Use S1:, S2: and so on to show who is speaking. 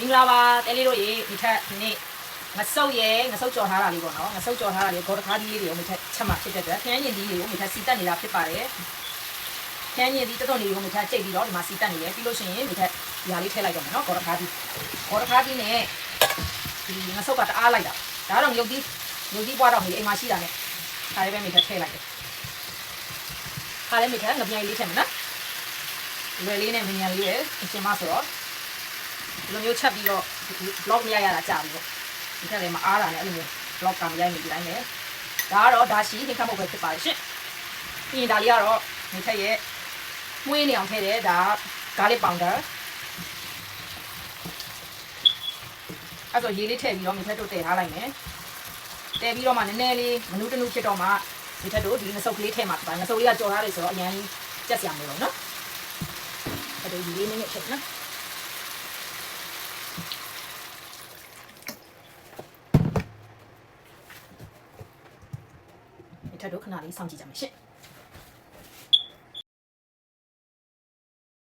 S1: မင်္ဂလာပါတဲလေးတို့ရေဒီထက်ဒီနေ့ငဆုပ်ရဲငဆုပ်ကြော်ထားတာလေးပေါ့နော်ငဆုပ်ကြော်ထားတာလေးဂေါ်တခါးကြီးလေးတွေကိုမိထက်ချက်မှဖြစ်တဲ့အတွက်ခရမ်းညင်သီးလေးကိုမိထက်စီတက်နေတာဖြစ်ပါတယ်ခရမ်းညင်သီးတော်တော်လေးကိုမိထက်ကြိတ်ပြီးတော့ဒီမှာစီတက်နေတယ်ပြီးလို့ရှိရင်မိထက်ဒီဟာလေးထည့်လိုက်တော့မယ်နော်ဂေါ်တခါးကြီးနဲ့ဒီငဆုပ်ကတအားလိုက်တာဒါတော့မြုပ်သီးပွားတော့မိအိမ်မှာရှိတာနဲ့ခါလေးပဲမိထက်ထည့်လိုက်တယ်ခါလေးမိထက်ငပြိုင်လေးထည့်မယ်နော်လွယ်လေးနဲ့မြန်လေးရဲ့အရှင်မဆိုတော့ဒီလိုမျိုးချက်ပြီးတော့ blog မရရတာကြာပြီပေါ့ဒီထက်လည်းမအားတာနဲ့အဲ့လိုမျိုး blog ကမရိုက်နေဒီတိုင်းနဲ့ဒါကတော့ဒါရှိဟင်ခတ်ဖို့ပဲဖြစ်ပါတယ်ရှင်ပြီးရင်ဒါလေးကတော့ဒီထက်ရဲ့မွေးနေအောင်ထည့်တယ်ဒါ garlic powder အဲ့တော့ရေးလေးထည့်ပြီးတော့မိထက်တို့တည်ထားလိုက်မယ်တည်ပြီးတော့မှနည်းနည်းလေးမနူးတနူးဖြစ်တော့မှမိထက်တို့ဒီငဆုပ်ကလေးထည့်မှာပါငဆုပ်လေးကကြော်ထားတယ်ဆိုတော့အရင်ကြက်စရာမလိုတော့နော်အဲ့တော့ရေးလေးနဲ့ချက်နော်ထပ်တော့ခဏလေးစောင့်ကြည့်ကြမယ်ရှင့်